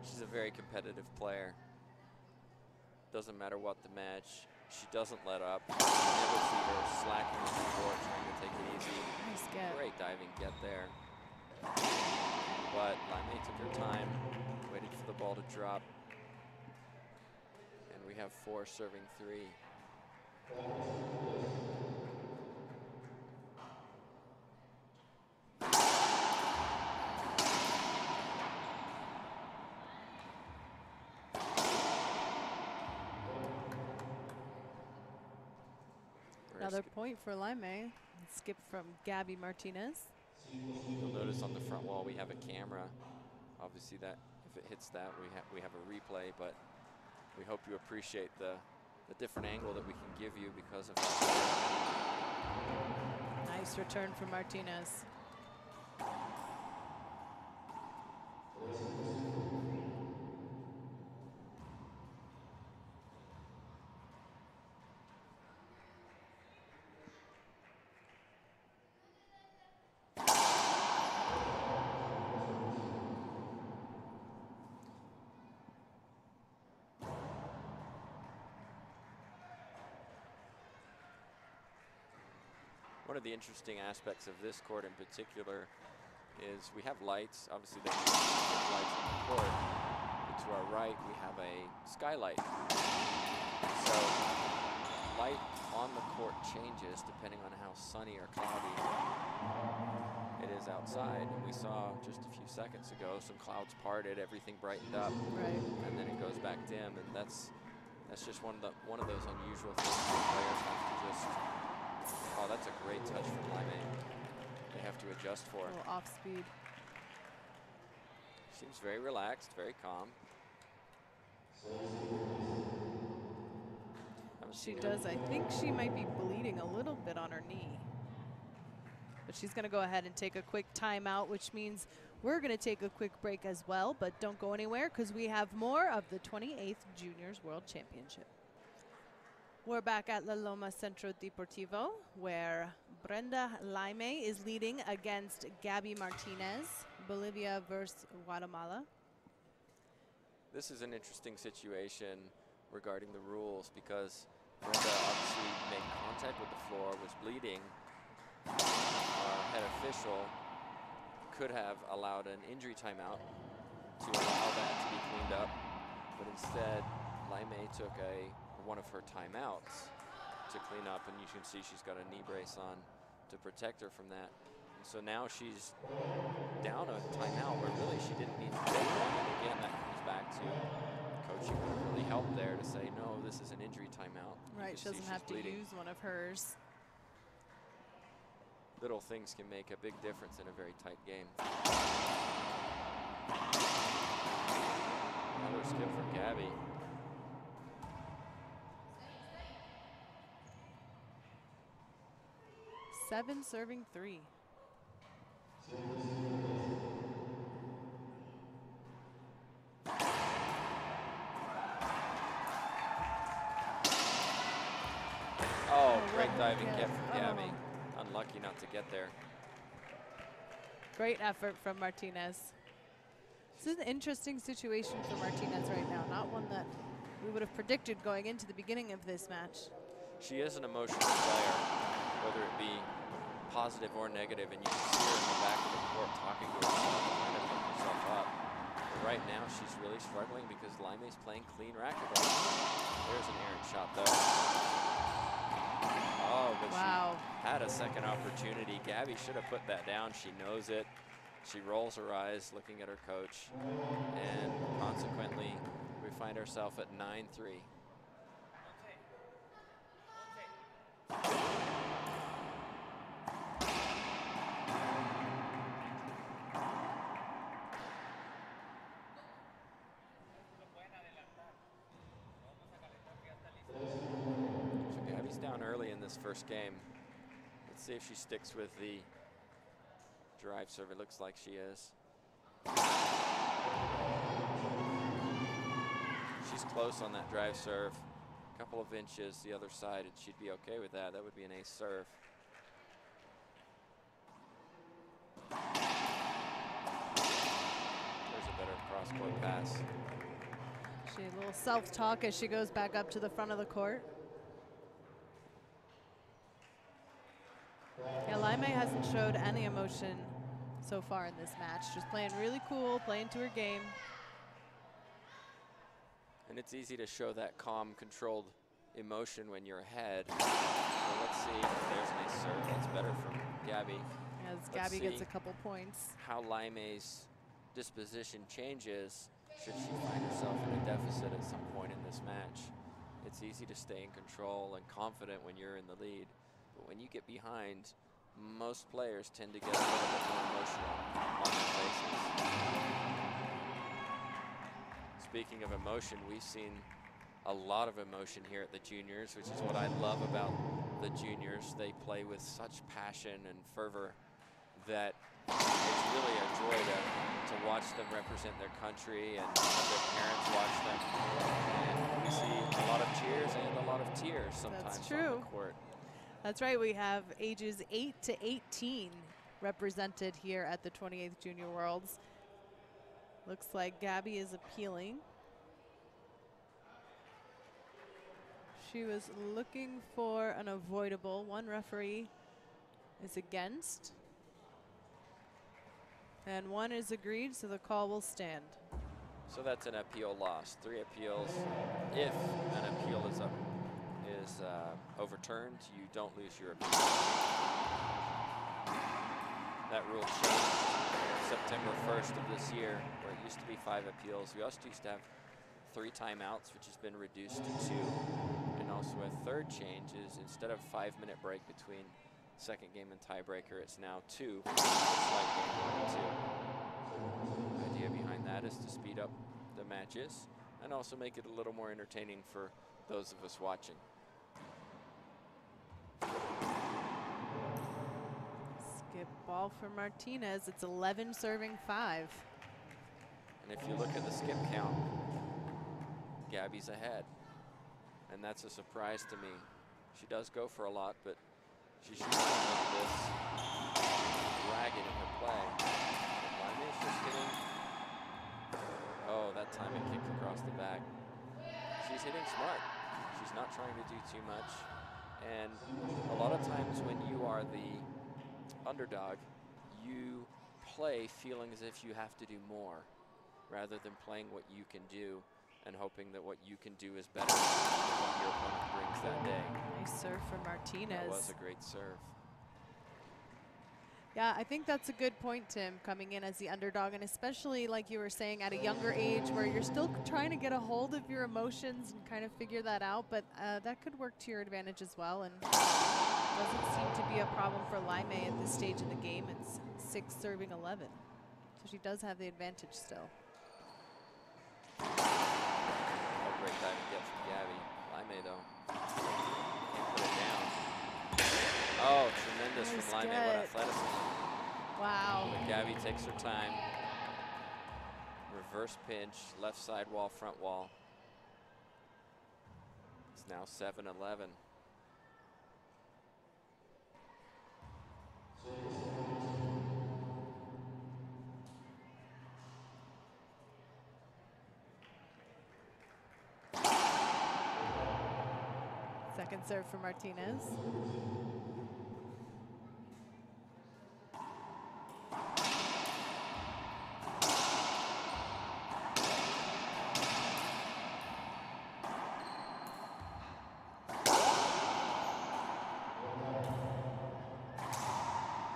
She's a very competitive player. Doesn't matter what the match. She doesn't let up. You never see her slacking on the court, trying to take it easy. Nice get. Great diving get there. But Laime took her time, waited for the ball to drop. And we have 4 serving 3. Another point for Laime. Skip from Gabby Martinez. You'll notice on the front wall we have a camera. Obviously, that if it hits that, we have a replay. But we hope you appreciate the different angle that we can give you because of that. Nice return from Martinez. One of the interesting aspects of this court in particular is we have lights. Obviously, there's lights on the court. But to our right, we have a skylight. So light on the court changes depending on how sunny or cloudy it is outside. And we saw just a few seconds ago some clouds parted, everything brightened up, right, and then it goes back dim. And that's just one of those unusual things that players have to just. Oh, that's a great touch from Laime. They have to adjust for. A little off speed. Seems very relaxed, very calm. She does. I think she might be bleeding a little bit on her knee. But she's going to go ahead and take a quick timeout, which means we're going to take a quick break as well. But don't go anywhere because we have more of the 28th Juniors World Championship. We're back at La Loma Centro Deportivo, where Brenda Laime is leading against Gabby Martinez, Bolivia versus Guatemala. This is an interesting situation regarding the rules because Brenda obviously made contact with the floor, was bleeding. Our head official could have allowed an injury timeout to allow that to be cleaned up, but instead Laime took one of her timeouts to clean up, and you can see she's got a knee brace on to protect her from that. And so now she's down a timeout where really she didn't need to take one. And again, that comes back to coaching would have really helped there to say, no, this is an injury timeout. Right, she doesn't have to use one of hers. Little things can make a big difference in a very tight game. Another skip for Gabby. Seven serving 3. Oh, great diving get from Gabby. Unlucky not to get there. Great effort from Martinez. This is an interesting situation for Martinez right now. Not one that we would have predicted going into the beginning of this match. She is an emotional player, whether it be positive or negative, and you can see her in the back of the court talking to herself, trying to pick herself up. But right now, she's really struggling because Laime's playing clean racquetball. There's an errant shot, though. Oh, but wow. She had a second opportunity. Gabby should have put that down. She knows it. She rolls her eyes, looking at her coach, and consequently, we find ourselves at 9-3. Down early in this first game. Let's see if she sticks with the drive serve. It looks like she is. She's close on that drive serve. A couple of inches the other side, and she'd be okay with that. That would be an ace serve. There's a better cross cross-court pass. She a little self-talk as she goes back up to the front of the court. Yeah, Laime hasn't showed any emotion so far in this match. Just playing really cool, playing to her game. And it's easy to show that calm, controlled emotion when you're ahead. So let's see. There's a nice serve. That's better from Gabby. As Gabby gets a couple points. How Laime's disposition changes should she find herself in a deficit at some point in this match. It's easy to stay in control and confident when you're in the lead. But when you get behind, most players tend to get a little bit more emotional on their faces. Speaking of emotion, we've seen a lot of emotion here at the juniors, which is what I love about the juniors. They play with such passion and fervor that it's really a joy to watch them represent their country and have their parents watch them. And we see a lot of cheers and a lot of tears sometimes on the court. That's right. We have ages 8 to 18 represented here at the 28th Junior Worlds. Looks like Gabby is appealing. She was looking for an avoidable. One referee is against. And one is agreed, so the call will stand. So that's an appeal lost. 3 appeals. If an appeal is overturned, you don't lose your appeal. That rule changed September 1st of this year, where it used to be 5 appeals. We also used to have 3 timeouts, which has been reduced to 2. And also a third change is instead of 5-minute break between second game and tiebreaker, it's now 2. It's like game 1 and 2. The idea behind that is to speed up the matches and also make it a little more entertaining for those of us watching. Skip ball for Martinez. It's 11 serving 5. And if you look at the skip count, Gabby's ahead. And that's a surprise to me. She does go for a lot, but she's usually like this ragged in her play. Laime's just hitting. Oh, that time it kicked across the back. She's hitting smart. She's not trying to do too much. And a lot of times when you are the underdog, you play feeling as if you have to do more rather than playing what you can do and hoping that what you can do is better than what your opponent brings that day. Nice serve from Martinez. That was a great serve. Yeah, I think that's a good point, Tim, coming in as the underdog, and especially like you were saying at a younger age where you're still trying to get a hold of your emotions and kind of figure that out, but that could work to your advantage as well, and doesn't seem to be a problem for Laime at this stage in the game. It's 6 serving 11, so she does have the advantage still. A great dive to get from Gabby. Laime, though, can't put it down. Oh, tremendous from Laime. What athleticism. Wow. But Gabby takes her time. Reverse pinch, left side wall, front wall. It's now 7-11. Second serve for Martinez.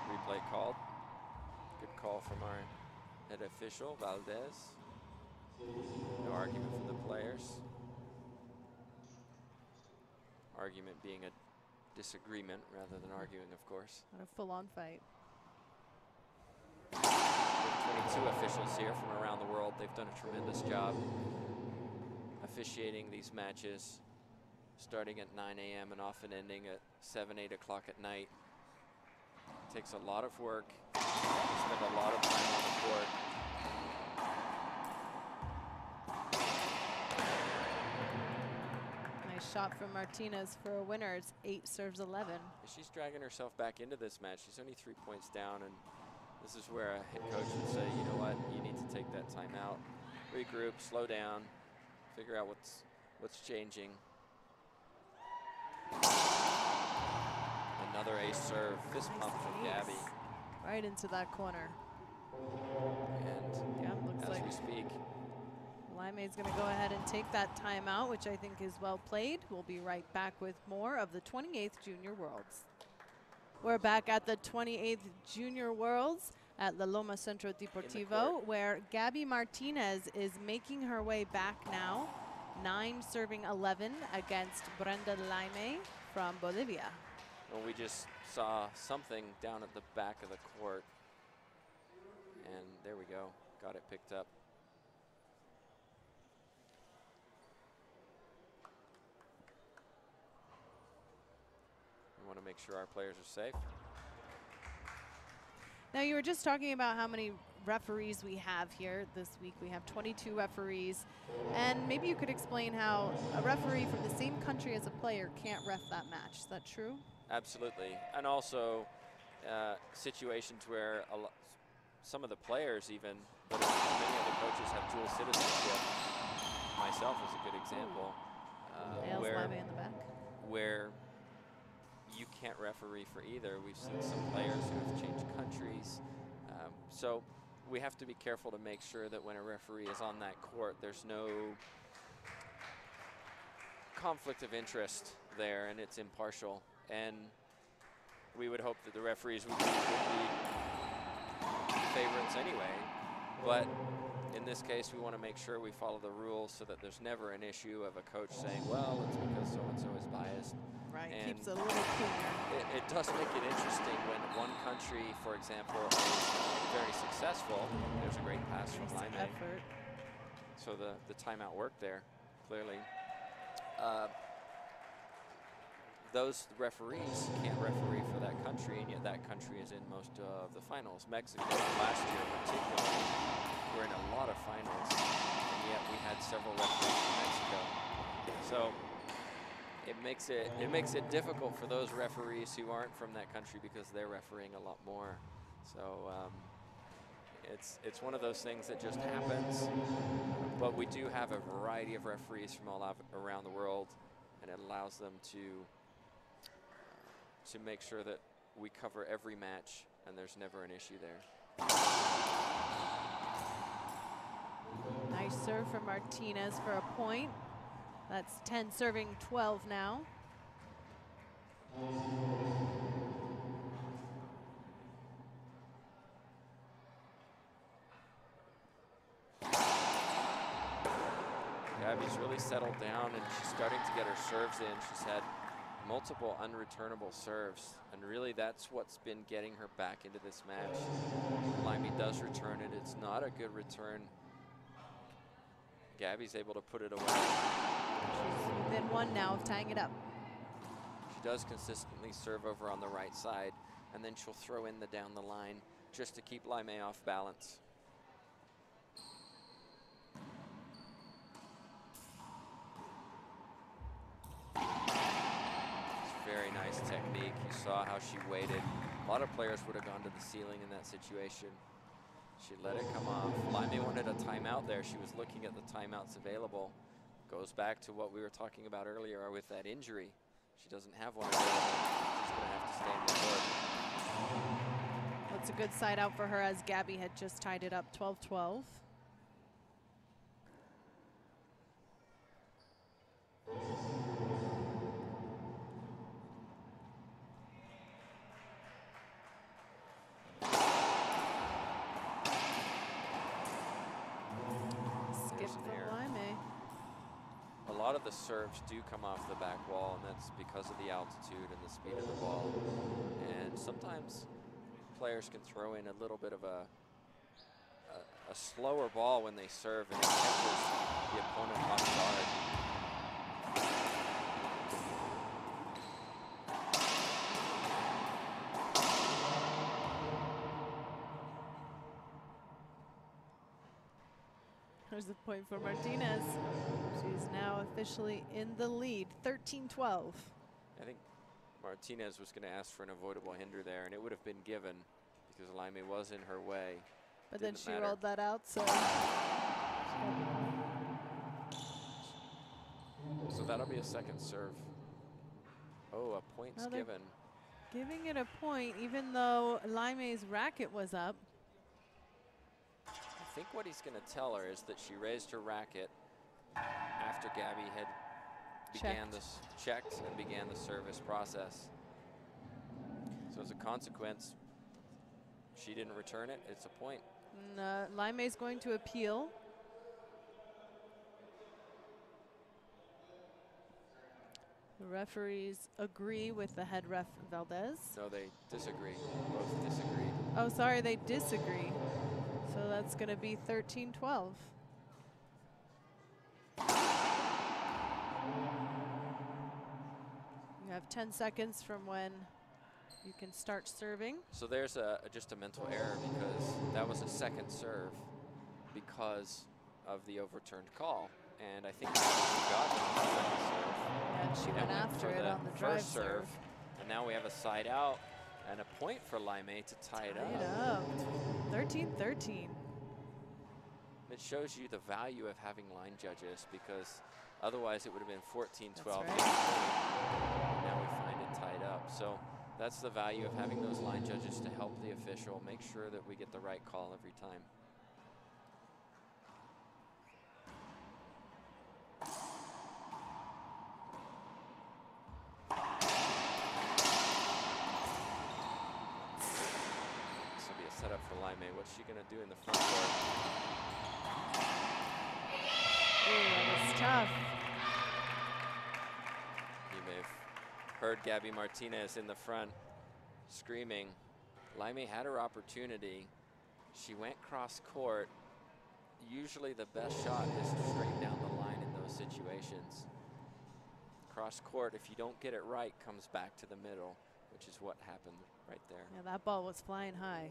Replay called. Good call from our head official, Valdez. No argument from the players. Argument being a disagreement rather than arguing, of course. Not a full-on fight. 22 officials here from around the world. They've done a tremendous job officiating these matches, starting at 9 a.m. and often ending at 7, 8 o'clock at night. It takes a lot of work. You spend a lot of time on the court. Shot from Martinez for a winner. It's 8 serves 11. She's dragging herself back into this match. She's only 3 points down, and this is where a head coach would say, you know what, you need to take that time out. regroup, slow down, figure out what's changing. Another ace serve, fist pump from Gabby. Right into that corner. And yeah, looks as like we speak, Laime's going to go ahead and take that timeout, which I think is well played. We'll be right back with more of the 28th Junior Worlds. We're back at the 28th Junior Worlds at La Loma Centro Deportivo, where Gabby Martinez is making her way back now. 9 serving 11 against Brenda Laime from Bolivia. Well, we just saw something down at the back of the court. And there we go, got it picked up. We want to make sure our players are safe. Now, you were just talking about how many referees we have here this week. We have 22 referees. And maybe you could explain how a referee from the same country as a player can't ref that match. Is that true? Absolutely. And also situations where some of the players even, but many of the coaches have dual citizenship. Myself is a good example. Where you can't referee for either. We've seen some players who have changed countries. So we have to be careful to make sure that when a referee is on that court, there's no conflict of interest there and it's impartial. And we would hope that the referees would be favorites anyway. But in this case, we want to make sure we follow the rules so that there's never an issue of a coach saying, well, it's because so-and-so is biased. Right, and keeps it a little cleaner. It does make it interesting when one country, for example, is very successful. There's a great pass from Laime. So the timeout worked there, clearly. Those referees can't referee for that country, and yet that country is in most of the finals. Mexico last year particularly were in a lot of finals, and yet we had several referees from Mexico. So it makes it difficult for those referees who aren't from that country because they're refereeing a lot more. So it's one of those things that just happens. But we do have a variety of referees from all around the world, and it allows them to make sure that we cover every match and there's never an issue there. Nice serve from Martinez for a point. That's 10 serving 12 now. Gabby's really settled down and she's starting to get her serves in. She's had multiple unreturnable serves, and really that's what's been getting her back into this match. Laime does return it. It's not a good return. Gabby's able to put it away. She's within one now of tying it up. She does consistently serve over on the right side, and then she'll throw in the down the line just to keep Laime off balance. Very nice technique. You saw how she waited. A lot of players would have gone to the ceiling in that situation. She let it come off. Laime wanted a timeout there. She was looking at the timeouts available. Goes back to what we were talking about earlier with that injury. She doesn't have one available. She's going to have to stay in the court. Well, it's a good side out for her as Gabby had just tied it up 12-12. A lot of the serves do come off the back wall, and that's because of the altitude and the speed of the ball. And sometimes players can throw in a little bit of a slower ball when they serve, and it catches the opponent off guard. There's the point for Martinez. She's now officially in the lead, 13-12. I think Martinez was going to ask for an avoidable hinder there, and it would have been given because Laime was in her way. But then she rolled that out, so So that'll be a second serve. Oh, a point's given. Giving it a point, even though Laime's racket was up. I think what he's going to tell her is that she raised her racket after Gabby had checked and began the service process. So as a consequence, she didn't return it. It's a point. Laime's going to appeal. The referees agree with the head ref, Valdez. No, they disagree. Both disagree. Oh, sorry, they disagree. So that's going to be 13-12. You have 10 seconds from when you can start serving. So there's just a mental error because that was a second serve because of the overturned call. And I think she got the second serve. And she went after it on the drive serve. And now we have a side out and a point for Laime to tie it up. 13-13. It shows you the value of having line judges because otherwise it would have been 14-12. Right. Now we find it tied up. So that's the value of having those line judges to help the official make sure that we get the right call every time. This will be a setup for Laime. What's she going to do in the front court? Ooh, that was tough. You may have heard Gabby Martinez in the front screaming. Laime had her opportunity. She went cross court. Usually the best shot is straight down the line in those situations. Cross court, if you don't get it right, comes back to the middle, which is what happened right there. Yeah, that ball was flying high.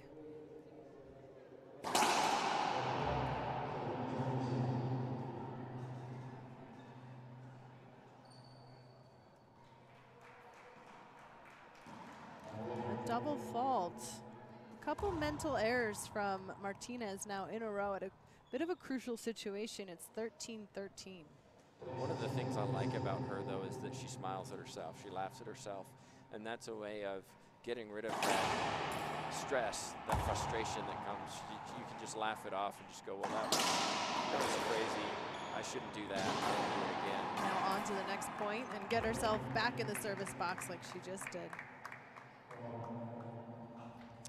A double fault. A couple mental errors from Martinez now in a row at a bit of a crucial situation. It's 13-13. One of the things I like about her, though, is that she smiles at herself. She laughs at herself. And that's a way of getting rid of that stress, that frustration that comes. You can just laugh it off and just go, well, that was crazy. I shouldn't do that. I'll do it again. Now on to the next point and get herself back in the service box like she just did.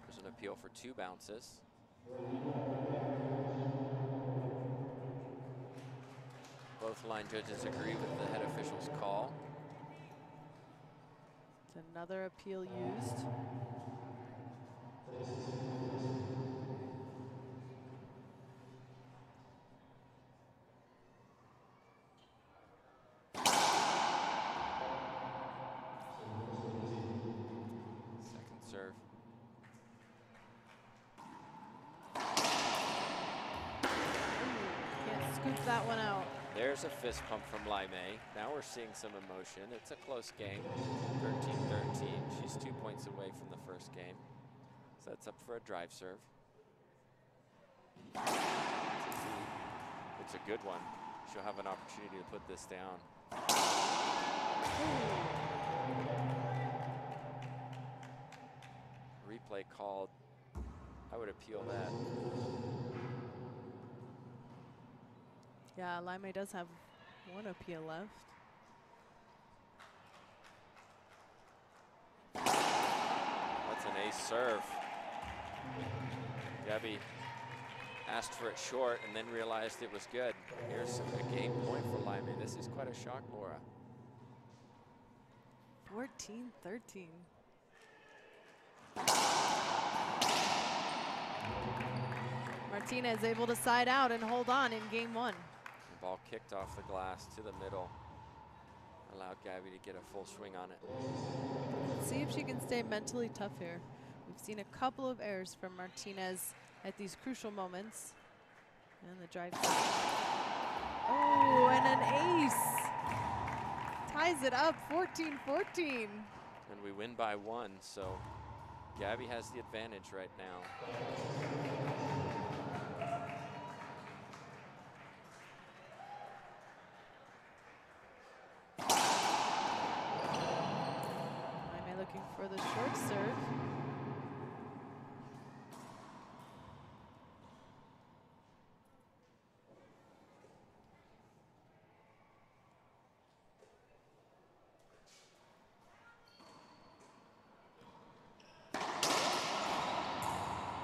There's an appeal for 2 bounces. Both line judges agree with the head official's call. Another appeal used. Second serve. Can't scoop that one out. There's a fist pump from Laime. Now we're seeing some emotion. It's a close game, 13-13. She's 2 points away from the first game. Sets up for a drive serve. It's a good one. She'll have an opportunity to put this down. Replay called. I would appeal that. Yeah, Laime does have one appeal left. That's an ace serve. Gabby asked for it short and then realized it was good. Here's a game point for Laime. This is quite a shock, Laura. 14-13. Martinez able to side out and hold on in game 1. The ball kicked off the glass to the middle. Allowed Gabby to get a full swing on it. Let's see if she can stay mentally tough here. We've seen a couple of errors from Martinez at these crucial moments. And the drive. Oh, and an ace. Ties it up, 14-14. And we win by 1, so Gabby has the advantage right now. Going for the short serve.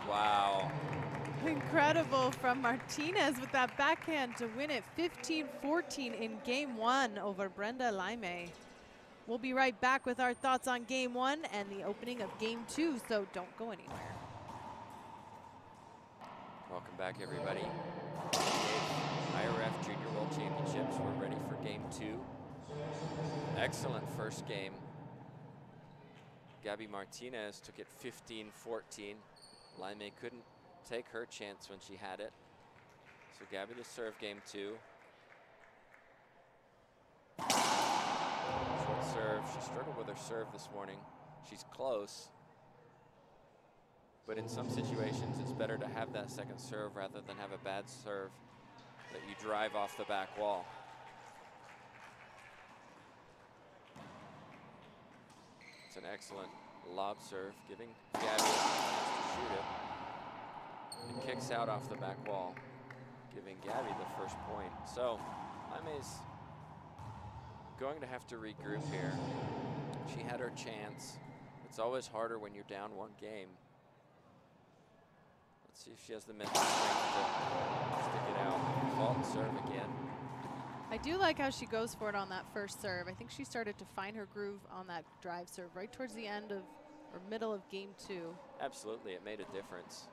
Wow. Incredible from Martinez with that backhand to win it 15-14 in game 1 over Brenda Laime. We'll be right back with our thoughts on game 1 and the opening of game 2, so don't go anywhere. Welcome back, everybody. IRF Junior World Championships. We're ready for game 2. Excellent first game. Gabby Martinez took it 15-14. Laime couldn't take her chance when she had it. So Gabby to serve game 2. Short serve. She struggled with her serve this morning. She's close. But in some situations, it's better to have that second serve rather than have a bad serve that you drive off the back wall. It's an excellent lob serve, giving Gabby a chance to shoot it. It kicks out off the back wall, giving Gabby the first point. So Laime's going to have to regroup here. She had her chance. It's always harder when you're down 1 game. Let's see if she has the mental strength to stick it out. Fault serve again. I do like how she goes for it on that first serve. I think she started to find her groove on that drive serve right towards the end of, or middle of game 2. Absolutely, it made a difference.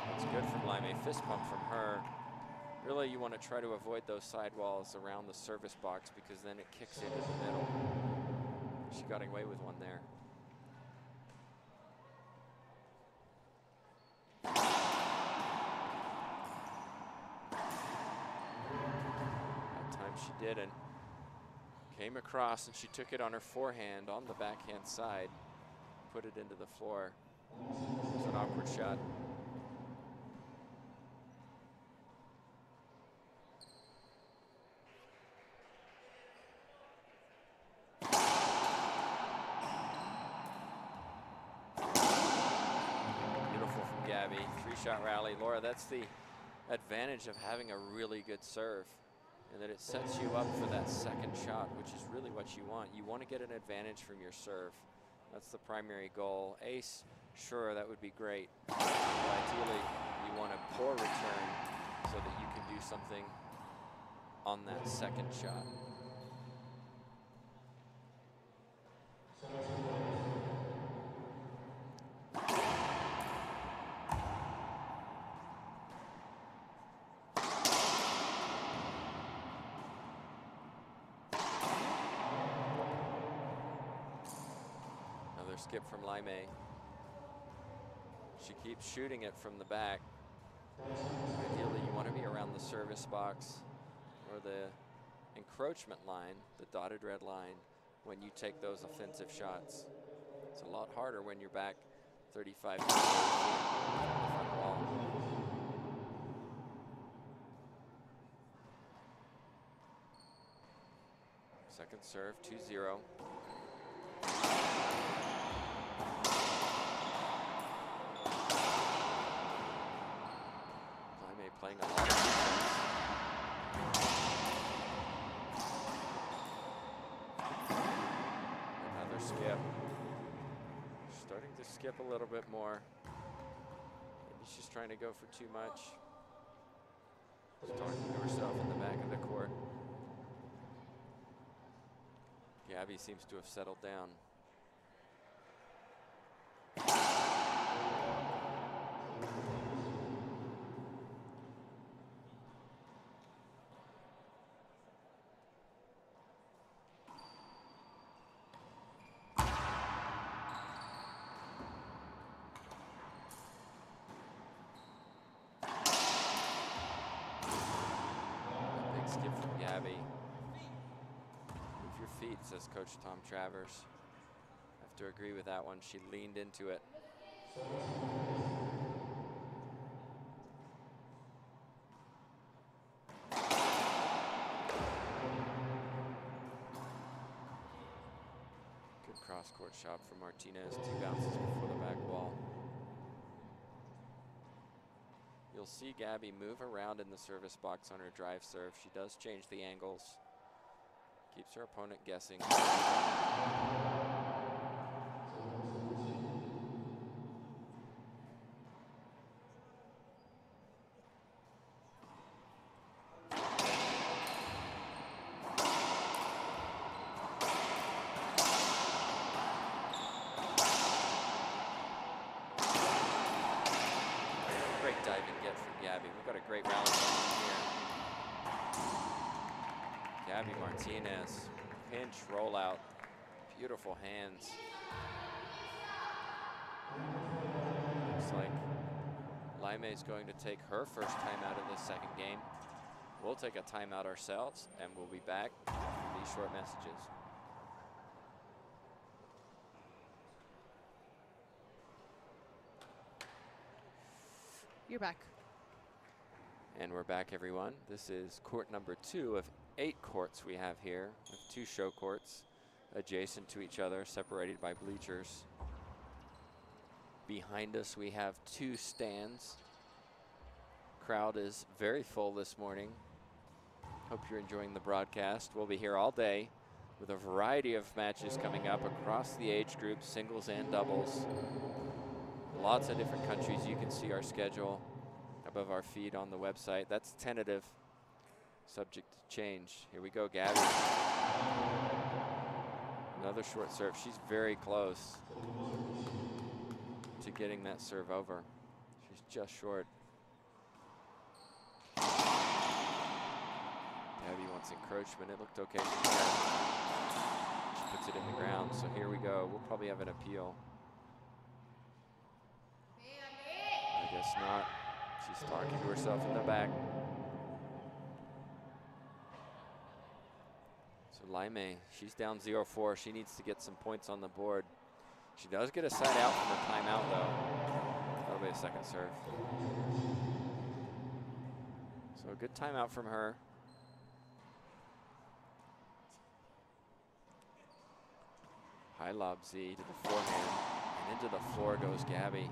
That's good from Laime. Fist pump from her. Really, you want to try to avoid those sidewalls around the service box because then it kicks into the middle. She got away with one there. That time she didn't. Came across and she took it on her forehand on the backhand side, put it into the floor. It was an awkward shot. Beautiful from Gabby. 3-shot rally. Laura, that's the advantage of having a really good serve, and that it sets you up for that second shot, which is really what you want. You want to get an advantage from your serve. That's the primary goal. Ace, sure, that would be great. But ideally, you want a poor return so that you can do something on that second shot. Skip from Laime. She keeps shooting it from the back. Ideally, you want to be around the service box or the encroachment line, the dotted red line, when you take those offensive shots. It's a lot harder when you're back 35 meters from the front wall. Second serve, 2-0. Playing a lot of defense. Another skip. Starting to skip a little bit more. Maybe she's trying to go for too much. She's talking to herself in the back of the court. Gabby seems to have settled down. Skip from Gabby. Move your feet, says Coach Tom Travers. I have to agree with that one. She leaned into it. Cross-court shot for Martinez. 2 bounces before the back wall. You'll see Gabby move around in the service box on her drive serve. She does change the angles. Keeps her opponent guessing. Great dive and get from Gabby. We've got a great rally here. Gabby Martinez, pinch rollout, beautiful hands. Looks like Laime is going to take her first timeout of this second game. We'll take a timeout ourselves, and we'll be back with these short messages. You're back. And we're back, everyone. This is court number 2 of 8 courts we have here, with 2 show courts adjacent to each other, separated by bleachers. Behind us, we have 2 stands. Crowd is very full this morning. Hope you're enjoying the broadcast. We'll be here all day with a variety of matches coming up across the age groups, singles and doubles. Lots of different countries. You can see our schedule above our feed on the website. That's tentative, subject to change. Here we go, Gabby. Another short serve. She's very close to getting that serve over. She's just short. Gabby wants encroachment. It looked okay from there. She puts it in the ground. So here we go. We'll probably have an appeal. I guess not. She's talking to herself in the back. So Laime, she's down 0-4. She needs to get some points on the board. She does get a side out from her timeout, though. That'll be a second serve. So a good timeout from her. High lob Z to the forehand, and into the floor goes Gabby.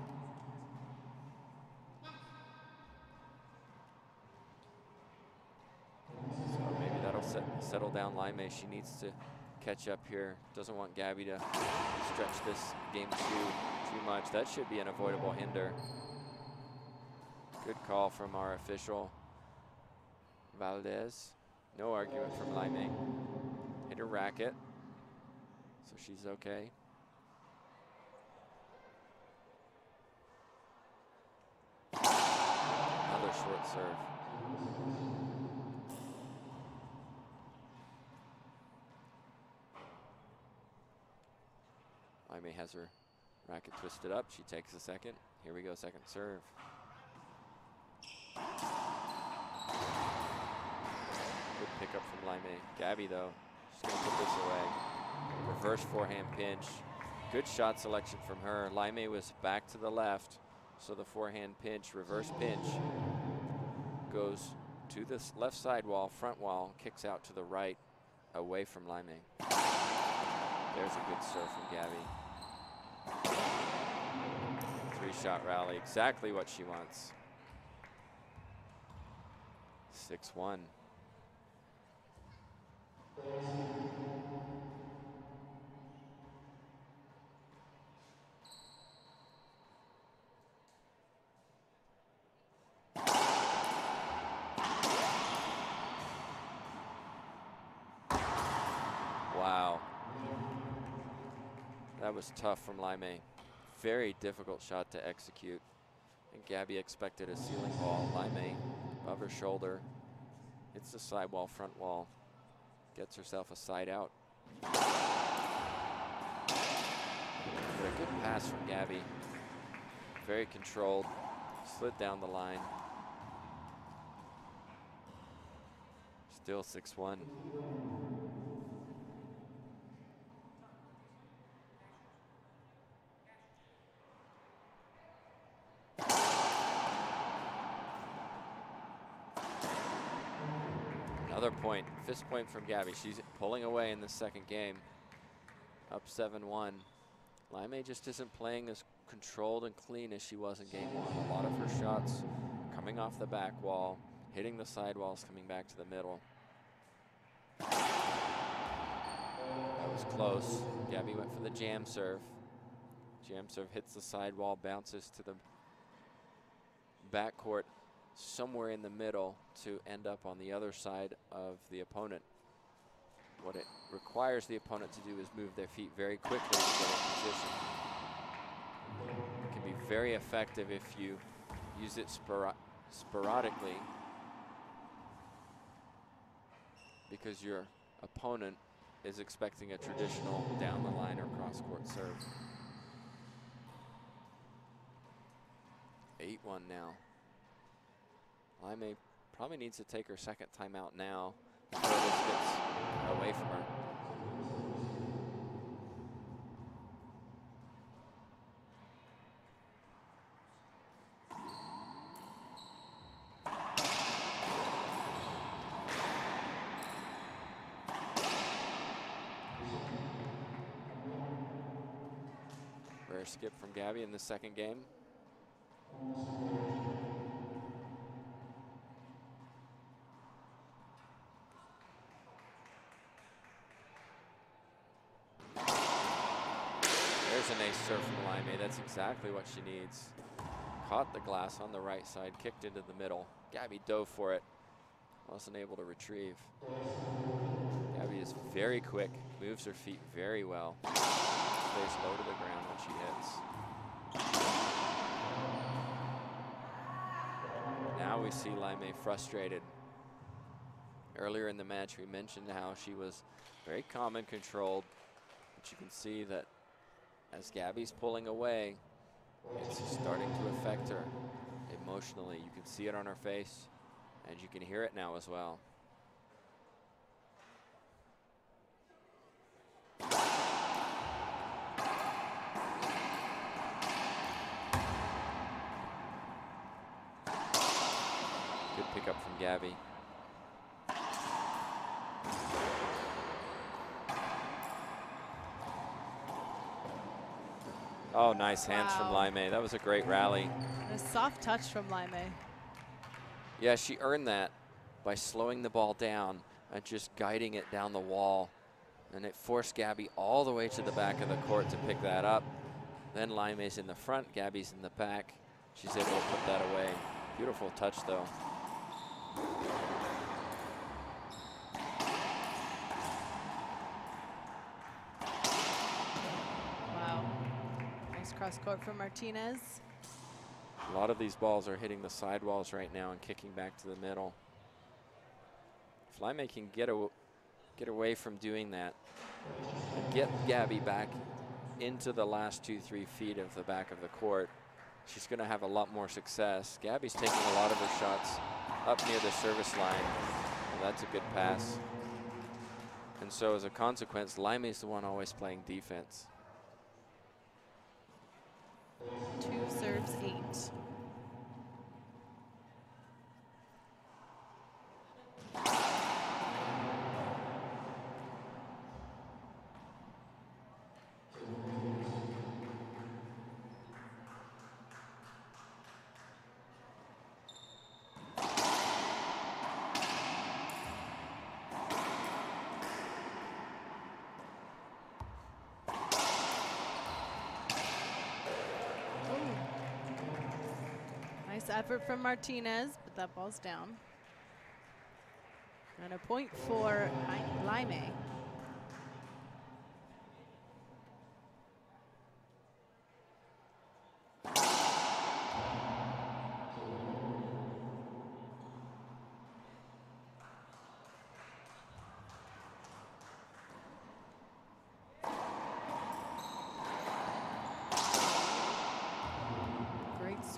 So maybe that'll settle down Laime. She needs to catch up here. Doesn't want Gabby to stretch this game too much. That should be an avoidable hinder. Good call from our official, Valdez. No argument from Laime. Hit her racket, so she's okay. Another short serve. Laime has her racket twisted up. She takes a second. Here we go, second serve. Good pickup from Laime. Gabby, though, she's going to put this away. Reverse forehand pinch. Good shot selection from her. Laime was back to the left, so the forehand pinch, reverse pinch, goes to the left side wall, front wall, kicks out to the right, away from Laime. There's a good serve from Gabby. 3-shot rally, exactly what she wants. 6-1. Wow. That was tough from Laime. Very difficult shot to execute. And Gabby expected a ceiling ball. Laime above her shoulder. Hits the side wall, front wall. Gets herself a side out. But a good pass from Gabby. Very controlled. Slid down the line. Still 6-1. Another point, fist point from Gabby. She's pulling away in the second game. up 7-1. Laime just isn't playing as controlled and clean as she was in game 1. A lot of her shots coming off the back wall, hitting the side walls, coming back to the middle. That was close. Gabby went for the jam serve. Jam serve hits the side wall, bounces to the backcourt somewhere in the middle to end up on the other side of the opponent. What it requires the opponent to do is move their feet very quickly to get in position. It can be very effective if you use it sporadically, because your opponent is expecting a traditional down the line or cross court serve. 8-1 now. Laime probably needs to take her second timeout now before this gets away from her. Rare skip from Gabby in the second game. There's an ace serve from Laime. That's exactly what she needs. Caught the glass on the right side, kicked into the middle. Gabby dove for it. Wasn't able to retrieve. Gabby is very quick, moves her feet very well. Stays low to the ground when she hits. Now we see Laime frustrated. Earlier in the match, we mentioned how she was very calm and controlled, but you can see that as Gabby's pulling away, it's starting to affect her emotionally. You can see it on her face, and you can hear it now as well. Good pickup from Gabby. Oh, nice hands from Laime. That was a great rally. A soft touch from Laime. Yeah, she earned that by slowing the ball down and just guiding it down the wall. And it forced Gabby all the way to the back of the court to pick that up. Then Laime's in the front, Gabby's in the back. She's able to put that away. Beautiful touch, though. Cross court for Martinez. A lot of these balls are hitting the sidewalls right now and kicking back to the middle. If Laime can get away from doing that and get Gabby back into the last 2-3 feet of the back of the court, she's going to have a lot more success. Gabby's taking a lot of her shots up near the service line. And that's a good pass. And so as a consequence, Laime's the one always playing defense. 2 serves 8. Nice effort from Martinez, but that ball's down. And a point for Laime.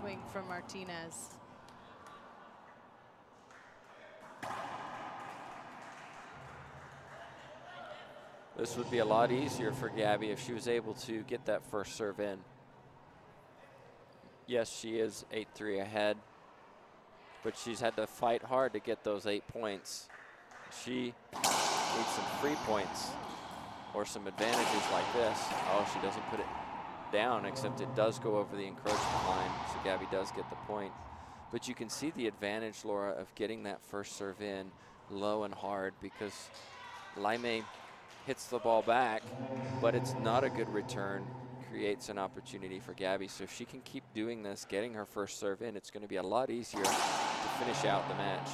Swing from Martinez. This would be a lot easier for Gabby if she was able to get that first serve in. Yes, she is 8-3 ahead, but she's had to fight hard to get those 8 points. She needs some free points or some advantages like this. Oh, she doesn't put it down, except it does go over the encroachment line, so Gabby does get the point. But you can see the advantage, Laura, of getting that first serve in low and hard, because Laime hits the ball back, but it's not a good return, creates an opportunity for Gabby. So if she can keep doing this, getting her first serve in, it's going to be a lot easier to finish out the match.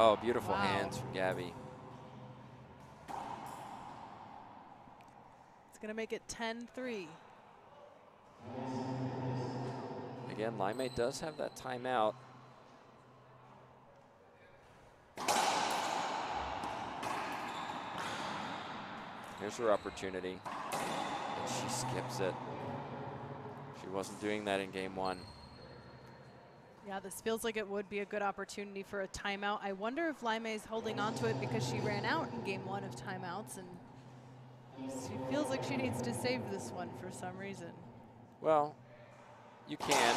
Oh, beautiful hands from Gabby. It's going to make it 10-3. Again, Laime does have that timeout. Here's her opportunity, and she skips it. She wasn't doing that in game one. Yeah, this feels like it would be a good opportunity for a timeout. I wonder if Laime is holding on to it because she ran out in game one of timeouts, and she feels like she needs to save this one for some reason. Well, you can.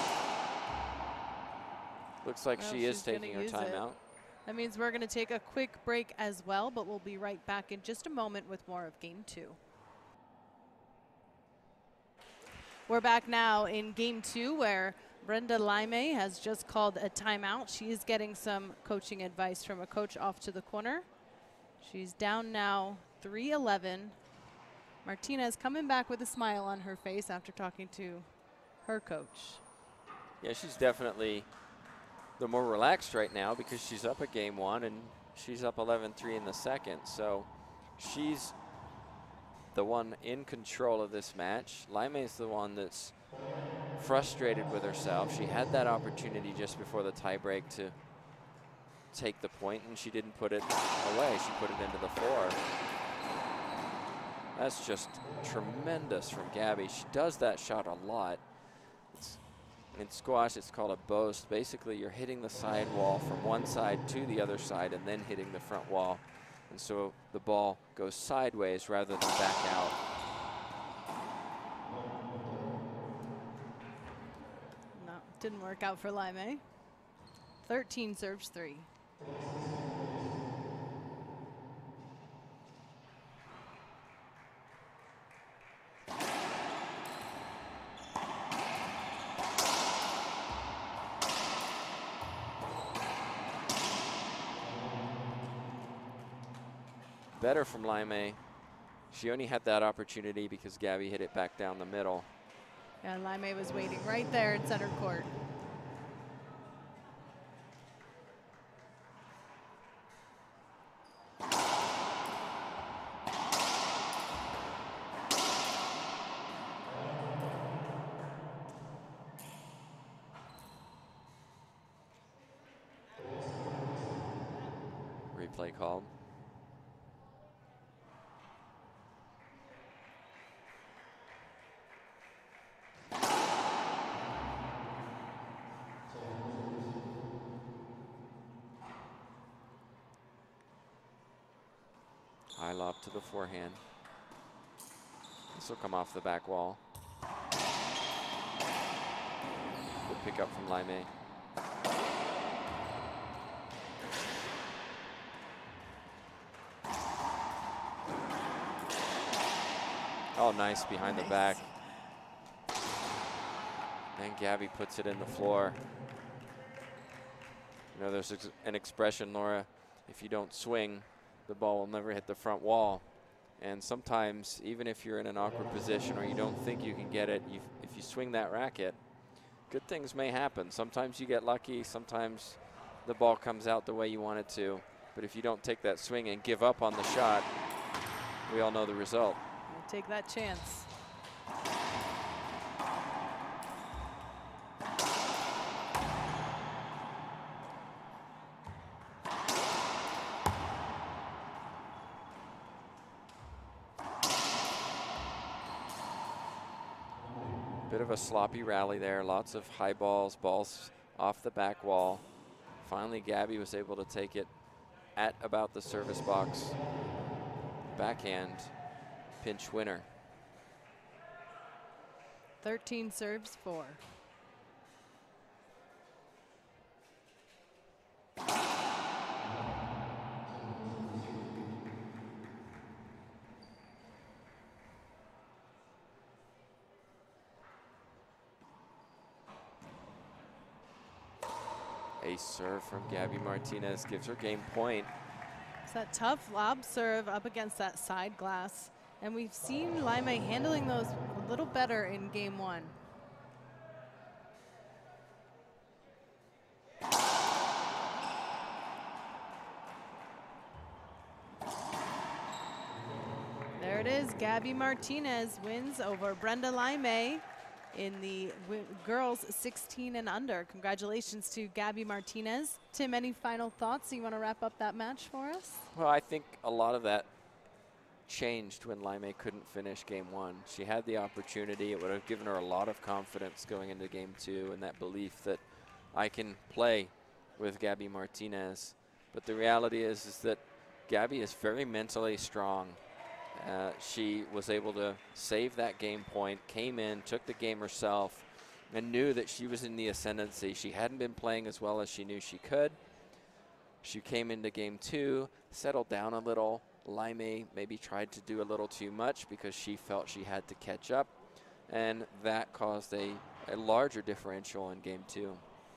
Looks like she is taking her timeout. That means we're going to take a quick break as well, but we'll be right back in just a moment with more of game two. We're back now in game two, where Brenda Laime has just called a timeout. She is getting some coaching advice from a coach off to the corner. She's down now 3-11. Martinez coming back with a smile on her face after talking to her coach. Yeah, she's definitely the more relaxed right now because she's up at game one and she's up 11-3 in the second. So she's the one in control of this match. Laime is the one that's frustrated with herself. She had that opportunity just before the tiebreak to take the point, and she didn't put it away. She put it into the floor. That's just tremendous from Gabby. She does that shot a lot. In squash, it's called a boast. Basically, you're hitting the side wall from one side to the other side and then hitting the front wall. And so the ball goes sideways rather than back out. No, didn't work out for Laime. 13 serves 3. Better from Laime. She only had that opportunity because Gabby hit it back down the middle. Yeah, Laime was waiting right there in center court. Replay called. High lob to the forehand. This will come off the back wall. Good pick up from Laime. Oh, nice behind the back. And Gabby puts it in the floor. You know, there's an expression, Laura, if you don't swing, the ball will never hit the front wall. And sometimes, even if you're in an awkward position or you don't think you can get it, if you swing that racket, good things may happen. Sometimes you get lucky, sometimes the ball comes out the way you want it to. But if you don't take that swing and give up on the shot, we all know the result. Take that chance. Bit of a sloppy rally there, lots of high balls, balls off the back wall. Finally, Gabby was able to take it at about the service box. Backhand pinch winner. 13 serves for. A serve from Gabby Martinez gives her game point. It's that tough lob serve up against that side glass. And we've seen Laime handling those a little better in game one. There it is. Gabby Martinez wins over Brenda Laime in the girls 16 and under. Congratulations to Gabby Martinez. Tim, any final thoughts? You want to wrap up that match for us? Well, I think a lot of that changed when Laime couldn't finish game one. She had the opportunity. It would have given her a lot of confidence going into game two, and that belief that I can play with Gabby Martinez. But the reality is that Gabby is very mentally strong. She was able to save that game point, came in, took the game herself, and knew that she was in the ascendancy. She hadn't been playing as well as she knew she could. She came into game two, settled down a little. Laime maybe tried to do a little too much because she felt she had to catch up, and that caused a larger differential in game two.